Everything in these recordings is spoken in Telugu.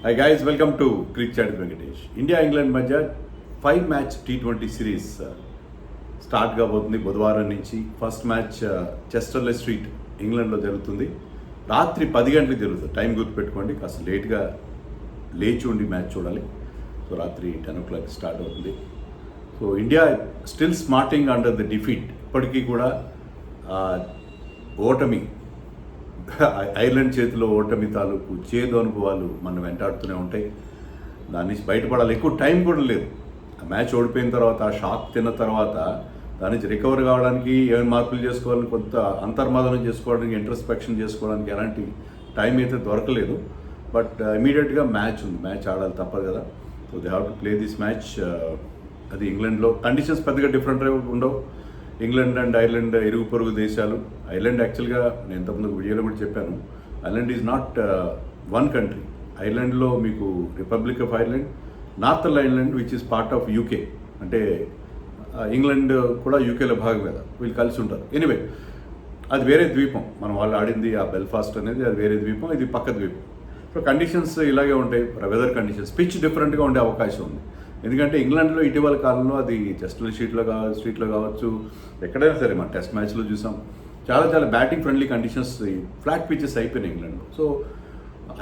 Hi guys, welcome to Cricket Chat with Venkatesh. India England మధ్య 5 మ్యాచ్ T20 సిరీస్ స్టార్ట్ కాబోతుంది బుధవారం నుంచి. ఫస్ట్ మ్యాచ్ చెస్టర్లే స్ట్రీట్ ఇంగ్లాండ్లో జరుగుతుంది. రాత్రి 10 గంటలకు జరుగుతుంది. టైం గుర్తుపెట్టుకోండి, కాస్త లేట్గా లేచి ఉండి మ్యాచ్ చూడాలి. సో రాత్రి 10 o'clock స్టార్ట్ అవుతుంది. So India still smarting under the defeat. ఇప్పటికీ కూడా ఓటమి, ఐర్లాండ్ చేతిలో ఓటమి తాలూకు చేదు అనుభవాలు మనం వెంటాడుతూనే ఉంటాయి. దాని నుంచి బయటపడాలి. ఎక్కువ టైం కూడా లేదు. ఆ మ్యాచ్ ఓడిపోయిన తర్వాత, ఆ షాక్ తిన్న తర్వాత దాని నుంచి రికవర్ కావడానికి ఏమైనా మార్పులు చేసుకోవాలని, కొంత అంతర్మాదనం చేసుకోవడానికి, ఇంట్రస్పెక్షన్ చేసుకోవడానికి ఎలాంటి టైం అయితే దొరకలేదు. బట్ ఇమీడియట్గా మ్యాచ్ ఉంది, మ్యాచ్ ఆడాలి, తప్పదు కదా. So they have to play this match. అది ఇంగ్లాండ్లో కండిషన్స్ పెద్దగా డిఫరెంట్ ఉండవు. ఇంగ్లాండ్ అండ్ ఐర్లాండ్ ఇరుగు పొరుగు దేశాలు. ఐర్లాండ్ యాక్చువల్గా నేను ఇంతకుముందు వీడియోలో కూడా చెప్పాను, Ireland is not one country. ఐర్లాండ్లో మీకు Republic of Ireland, Northern Ireland which is part of UK, అంటే ఇంగ్లాండ్ కూడా యూకేలో భాగం కదా, వీళ్ళు కలిసి ఉంటారు. ఎనీవే, అది వేరే ద్వీపం. మనం వాళ్ళు ఆడింది ఆ బెల్ఫాస్ట్ అనేది, అది వేరే ద్వీపం, ఇది పక్క ద్వీపం. సో కండిషన్స్ ఇలాగే ఉంటాయి, వెదర్ కండిషన్స్. పిచ్ డిఫరెంట్గా ఉండే అవకాశం ఉంది. ఎందుకంటే ఇంగ్లాండ్లో ఇటీవల కాలంలో అది చెస్టర్లే స్ట్రీట్లో కావచ్చు, ఎక్కడైనా సరే మన టెస్ట్ మ్యాచ్లో చూసాం, చాలా batting friendly conditions, flat pitches అయిపోయినాయి ఇంగ్లాండ్లో. సో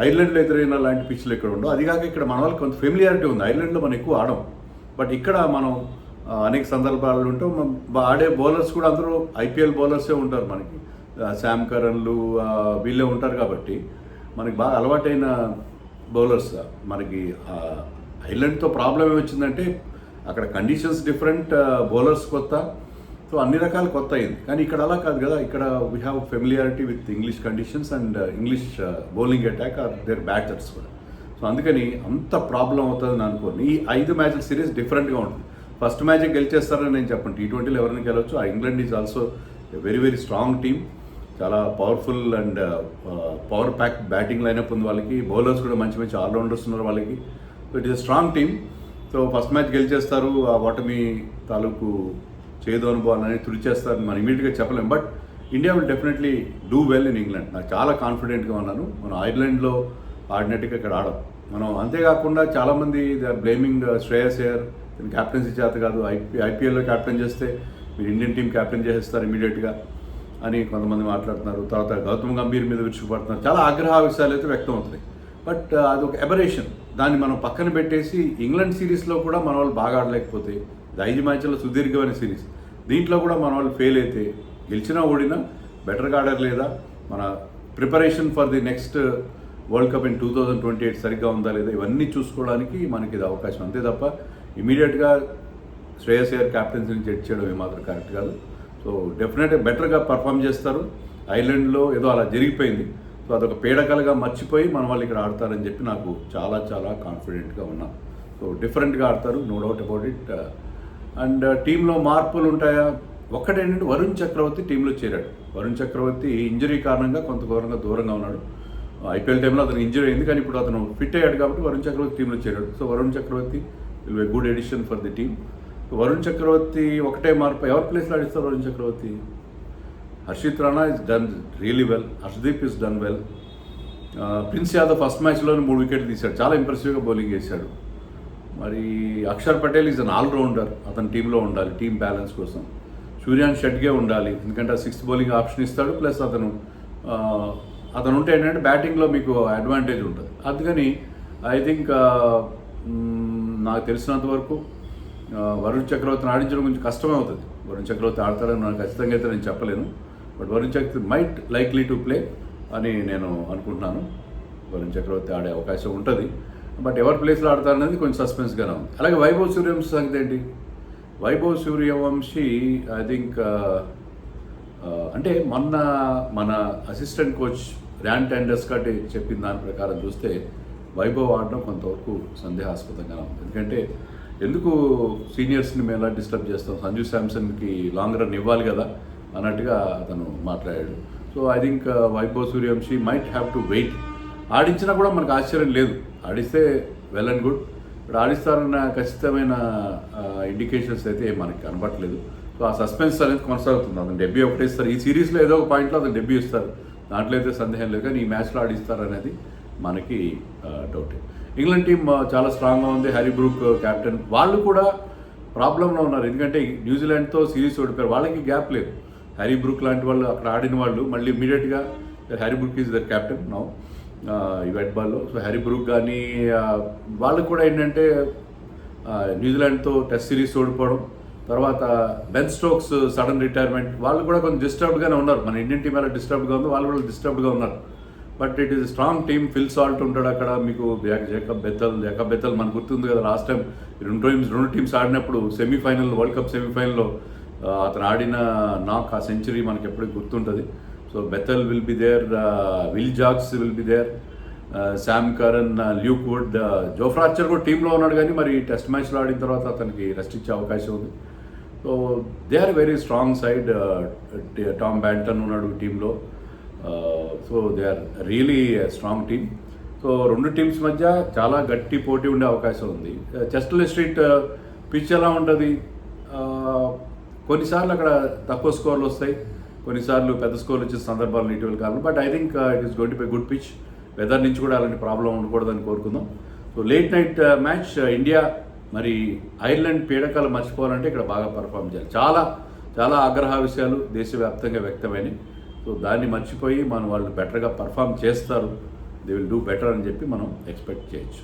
ఐర్లాండ్లో ఎదురైన లాంటి పిచ్లు ఇక్కడ ఉండవు. అది కాక ఇక్కడ మన వాళ్ళకి కొంత ఫెమిలియారిటీ ఉంది. ఐర్లాండ్లో మనం ఎక్కువ ఆడం, బట్ ఇక్కడ మనం అనేక సందర్భాలు ఉంటాం. ఆడే బౌలర్స్ కూడా అందరూ ఐపీఎల్ బౌలర్సే ఉంటారు మనకి. శామ్ కరన్లు వీళ్ళే ఉంటారు కాబట్టి మనకి బాగా అలవాటైన బౌలర్స్. మనకి ఐర్లాండ్తో ప్రాబ్లం ఏమొచ్చిందంటే అక్కడ కండిషన్స్ డిఫరెంట్, బౌలర్స్ కొత్త, సో అన్ని రకాలు కొత్త అయింది. కానీ ఇక్కడ అలా కాదు కదా. ఇక్కడ we have familiarity with English conditions and English bowling attack are there batters కూడా. సో అందుకని అంత ప్రాబ్లం అవుతుందని అనుకోండి. ఈ 5 మ్యాచ్ల సిరీస్ డిఫరెంట్గా ఉంటుంది. ఫస్ట్ మ్యాచ్ గెలిచేస్తారని నేను చెప్పను. T20లో ఎవరిని గెలవచ్చు. ఆ England is also very strong team. చాలా powerful and power pack batting lineup ఉంది వాళ్ళకి. బౌలర్స్ కూడా మంచి ఆల్రౌండర్స్ ఉన్నారు వాళ్ళకి. So it is a strong team. So first match గెలిచేస్తారు. ఆ ఓటమి తాలూకు చేదు అనుభవాలని తుడిచేస్తారని మనం ఇమీడియట్గా చెప్పలేం. But India will definitely do well in England. నాకు చాలా కాన్ఫిడెంట్గా ఉన్నాను. మనం ఐర్లాండ్లో ఆడినట్టుగా ఇక్కడ ఆడం మనం. అంతేకాకుండా చాలామంది they are blaming Shreyas Iyer, captaincy చేత కాదు, ఐపీఎల్లో క్యాప్టెన్ చేస్తే మీరు ఇండియన్ టీం క్యాప్టెన్ చేసేస్తారు ఇమీడియట్గా అని కొంతమంది మాట్లాడుతున్నారు. తర్వాత గౌతమ్ గంభీర్ మీద విరుచుకుపడుతున్నారు. చాలా ఆగ్రహావిషయాలు అయితే వ్యక్తం అవుతున్నాయి. బట్ అది ఒక ఎబరేషన్. దాన్ని మనం పక్కన పెట్టేసి ఇంగ్లాండ్ సిరీస్లో కూడా మన వాళ్ళు బాగా ఆడలేకపోతే, 5 మ్యాచ్ల సుదీర్ఘమైన సిరీస్, దీంట్లో కూడా మన వాళ్ళు ఫెయిల్ అయితే, గెలిచినా ఓడినా బెటర్గా ఆడలేదా, మన preparation for the next world cup in 2028 సరిగ్గా ఉందా లేదా, ఇవన్నీ చూసుకోవడానికి మనకి ఇది అవకాశం. అంతే తప్ప ఇమీడియట్గా శ్రేయస్ అయ్యర్ క్యాప్టెన్సీని జడ్జ్ చేయడం ఏమాత్రం కరెక్ట్ కాదు. సో డెఫినెట్గా బెటర్గా పర్ఫామ్ చేస్తారు. ఐర్లాండ్లో ఏదో అలా జరిగిపోయింది, సో అదొక పీడకలుగా మర్చిపోయి మన వాళ్ళు ఇక్కడ ఆడతారని చెప్పి నాకు చాలా కాన్ఫిడెంట్గా ఉన్నాను. సో డిఫరెంట్గా ఆడతారు, no doubt about it. And టీంలో మార్పులు ఉంటాయా? ఒక్కటేంటంటే వరుణ్ చక్రవర్తి టీంలో చేరాడు. వరుణ్ చక్రవర్తి ఇంజరీ కారణంగా కొంత దూరంగా ఉన్నాడు. ఐపీఎల్ టైంలో అతను ఇంజరీ అయింది, కానీ ఇప్పుడు అతను ఫిట్ అయ్యాడు కాబట్టి వరుణ్ చక్రవర్తి టీంలో చేరాడు. So Varun Chakravarthy will be good addition for the team. Varun Chakravarthy ఒకటే మార్పు. ఎవరి ప్లేస్లో ఆడిస్తారు Varun Chakravarthy? Harshit Rana is done really well, Arshdeep is done well. Prince Yadav first మ్యాచ్లోనే 3 వికెట్లు తీశాడు, చాలా ఇంప్రెసివ్గా బౌలింగ్ చేశాడు. మరి Axar Patel is an allrounder, అతని టీంలో ఉండాలి టీమ్ బ్యాలెన్స్ కోసం. సూర్యాన్ షెట్గే ఉండాలి, ఎందుకంటే 6th బౌలింగ్ ఆప్షన్ ఇస్తాడు. ప్లస్ అతను ఉంటే ఏంటంటే బ్యాటింగ్లో మీకు అడ్వాంటేజ్ ఉంటుంది. అందుకని ఐ థింక్ నాకు తెలిసినంత వరకు వరుణ్ చక్రవర్తిని ఆడించడం కొంచెం కష్టమే అవుతుంది. వరుణ్ చక్రవర్తి ఆడతారని నాకు ఖచ్చితంగా అయితే నేను చెప్పలేను. But Varun Chakravarthy might likely to play అని నేను అనుకుంటున్నాను. వరుణ్ చక్రవర్తి ఆడే అవకాశం ఉంటుంది. బట్ ఎవరి ప్లేస్లో ఆడతారనేది కొంచెం సస్పెన్స్గానే ఉంది. అలాగే వైభవ్ సూర్యవంశీ సంగతి ఏంటి? వైభవ్ సూర్యవంశీ ఐ థింక్ అంటే మొన్న మన అసిస్టెంట్ కోచ్ ర్యాన్ టెండర్స్కట్ చెప్పిన దాని ప్రకారం చూస్తే వైభవ్ ఆడడం కొంతవరకు సందేహాస్పదంగా ఉంది. ఎందుకంటే ఎందుకు సీనియర్స్ని మేము ఎలా డిస్టర్బ్ చేస్తాం, సంజు శాంసన్కి లాంగ్ రన్ ఇవ్వాలి కదా అన్నట్టుగా అతను మాట్లాడాడు. So I think Vaibhav Suryavanshi might have to wait. ఆడించినా కూడా మనకు ఆశ్చర్యం లేదు, ఆడిస్తే వెల్ అండ్ గుడ్. ఇప్పుడు ఆడిస్తారన్న ఖచ్చితమైన ఇండికేషన్స్ అయితే మనకి కనబట్టలేదు. సో ఆ సస్పెన్స్ అనేది కొనసాగుతుంది. అతను డెబ్యూ ఒకటే ఇస్తారు ఈ సిరీస్లో, ఏదో ఒక పాయింట్లో అతను డెబ్యూ ఇస్తారు, దాంట్లో అయితే సందేహం లేదు. కానీ ఈ మ్యాచ్లో ఆడిస్తారు అనేది మనకి డౌటే. ఇంగ్లాండ్ టీం చాలా స్ట్రాంగ్గా ఉంది. Harry Brook captain. వాళ్ళు కూడా ప్రాబ్లంలో ఉన్నారు, ఎందుకంటే న్యూజిలాండ్తో సిరీస్ ఓడిపోయారు. వాళ్ళకి గ్యాప్ లేదు. హ్యారీ బ్రూక్ లాంటి వాళ్ళు అక్కడ ఆడిన వాళ్ళు మళ్ళీ ఇమీడియట్గా Harry Brook is their captain now ఈ వైట్ బాల్లో. సో హ్యారీ బ్రూక్ కానీ వాళ్ళకు కూడా ఏంటంటే న్యూజిలాండ్తో టెస్ట్ సిరీస్ ఓడిపోవడం, తర్వాత బెన్ స్టోక్స్ సడన్ రిటైర్మెంట్, వాళ్ళు కూడా కొంచెం డిస్టర్బ్డ్గానే ఉన్నారు. మన ఇండియన్ టీం ఎలా డిస్టర్బ్డ్గా ఉందో వాళ్ళు కూడా డిస్టర్బ్డ్గా ఉన్నారు. But it is strong team. Phil Salt ఉంటాడు అక్కడ, మీకు జేకబ్ బెత్తల్ మనకు గుర్తుంది కదా, లాస్ట్ టైం రెండు టీమ్స్ ఆడినప్పుడు సెమీఫైనల్, వరల్డ్ కప్ సెమీఫైనల్లో అతను ఆడిన నాక్ ఆ సెంచరీ మనకి ఎప్పటికీ గుర్తుంటుంది. So Bethell will be there, Will Jacks will be there, Sam Curran, Luke Wood, Jofra Archer కూడా టీంలో ఉన్నాడు, కానీ మరి టెస్ట్ మ్యాచ్లో ఆడిన తర్వాత అతనికి రెస్ట్ ఇచ్చే అవకాశం ఉంది. So they are very strong side. Tom Banton ఉన్నాడు టీంలో. So they are really strong team. So రెండు టీమ్స్ మధ్య చాలా గట్టి పోటీ ఉండే అవకాశం ఉంది. చెస్టర్లే స్ట్రీట్ పిచ్ ఎలా ఉంటుంది, కొన్నిసార్లు అక్కడ తక్కువ స్కోర్లు వస్తాయి, కొన్నిసార్లు పెద్ద స్కోర్లు వచ్చే సందర్భాలు ఇటీవల కాలం. But I think it is going to be good pitch. Weather నుంచి కూడా అలాంటి ప్రాబ్లం ఉండకూడదని కోరుకుందాం. So late night match India మరి ఐర్లాండ్ పీడకాలు మర్చిపోవాలంటే ఇక్కడ బాగా పర్ఫామ్ చేయాలి. చాలా చాలా ఆగ్రహ విషయాలు దేశవ్యాప్తంగా వ్యక్తమైనవి. సో దాన్ని మర్చిపోయి వాళ్ళు బెటర్గా పర్ఫామ్ చేస్తారు, దే విల్ డూ బెటర్ అని చెప్పి మనం ఎక్స్పెక్ట్ చేయొచ్చు.